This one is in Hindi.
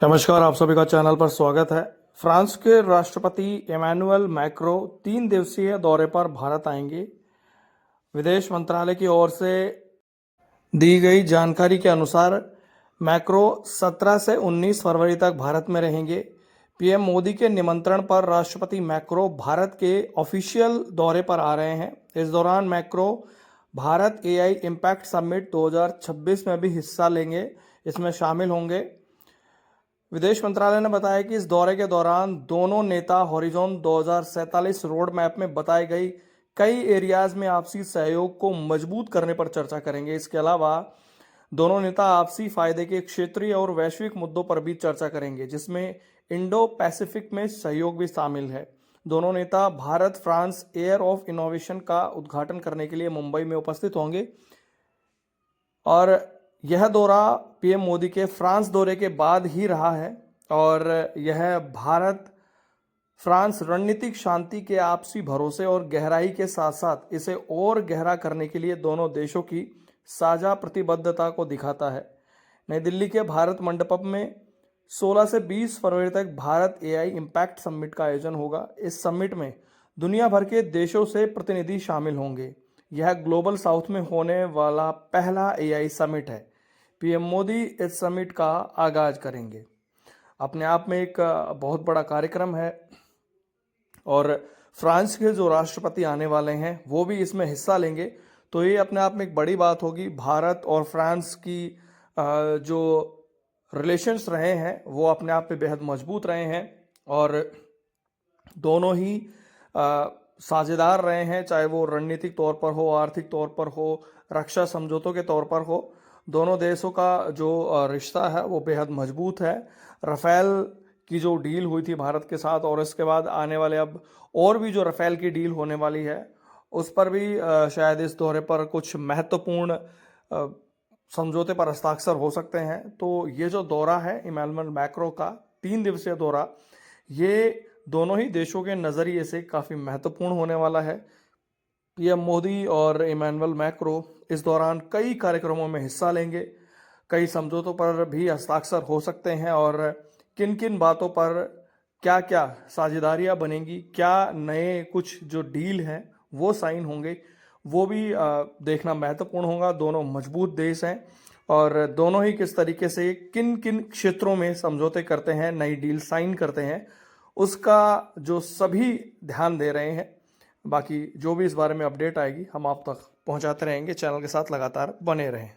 नमस्कार, आप सभी का चैनल पर स्वागत है। फ्रांस के राष्ट्रपति इमैनुअल मैक्रो 3 दिवसीय दौरे पर भारत आएंगे। विदेश मंत्रालय की ओर से दी गई जानकारी के अनुसार मैक्रो 17 से 19 फरवरी तक भारत में रहेंगे। पीएम मोदी के निमंत्रण पर राष्ट्रपति मैक्रो भारत के ऑफिशियल दौरे पर आ रहे हैं। इस दौरान macro Bharat AI impact summit 2026 में भी हिस्सा लेंगे, इसमें शामिल होंगे। विदेश मंत्रालय ने बताया कि इस दौरे के दौरान दोनों नेता हॉरिजॉन 2047 रोड मैप में बताई गई कई एरियाज में आपसी सहयोग को मजबूत करने पर चर्चा करेंगे। इसके अलावा दोनों नेता आपसी फायदे के क्षेत्रीय और वैश्विक मुद्दों पर भी चर्चा करेंगे, जिसमें इंडो पैसिफिक में सहयोग भी शामिल है। दोनों नेता Bharat France air of innovation का उद्घाटन करने के लिए मुंबई में उपस्थित होंगे और यह दौरा पीएम मोदी के फ्रांस दौरे के बाद ही रहा है और यह भारत फ्रांस रणनीतिक शांति के आपसी भरोसे और गहराई के साथ साथ इसे और गहरा करने के लिए दोनों देशों की साझा प्रतिबद्धता को दिखाता है। नई दिल्ली के भारत मंडपम में 16 से 20 फरवरी तक भारत एआई इम्पैक्ट समिट का आयोजन होगा। इस समिट में दुनिया भर के देशों से प्रतिनिधि शामिल होंगे। यह ग्लोबल साउथ में होने वाला पहला एआई समिट है। पीएम मोदी इस समिट का आगाज करेंगे। अपने आप में एक बहुत बड़ा कार्यक्रम है और फ्रांस के जो राष्ट्रपति आने वाले हैं वो भी इसमें हिस्सा लेंगे, तो ये अपने आप में एक बड़ी बात होगी। भारत और फ्रांस की जो रिलेशंस रहे हैं वो अपने आप में बेहद मजबूत रहे हैं और दोनों ही साझेदार रहे हैं, चाहे वो रणनीतिक तौर पर हो, आर्थिक तौर पर हो, रक्षा समझौतों के तौर पर हो। दोनों देशों का जो रिश्ता है वो बेहद मजबूत है। राफेल की जो डील हुई थी भारत के साथ और इसके बाद आने वाले अब और भी जो राफेल की डील होने वाली है उस पर भी शायद इस दौरे पर कुछ महत्वपूर्ण समझौते पर हस्ताक्षर हो सकते हैं। तो ये जो दौरा है इमैनुअल मैक्रो का 3 दिवसीय दौरा, ये दोनों ही देशों के नज़रिए से काफ़ी महत्वपूर्ण होने वाला है। पीएम मोदी और इमैनुअल मैक्रो इस दौरान कई कार्यक्रमों में हिस्सा लेंगे। कई समझौतों पर भी हस्ताक्षर हो सकते हैं और किन किन बातों पर क्या क्या साझेदारियां बनेंगी, क्या नए कुछ जो डील हैं वो साइन होंगे, वो भी देखना महत्वपूर्ण होगा। दोनों मजबूत देश हैं और दोनों ही किस तरीके से किन किन क्षेत्रों में समझौते करते हैं, नई डील साइन करते हैं, उसका जो सभी ध्यान दे रहे हैं। बाकी जो भी इस बारे में अपडेट आएगी हम आप तक पहुंचाते रहेंगे। चैनल के साथ लगातार बने रहें।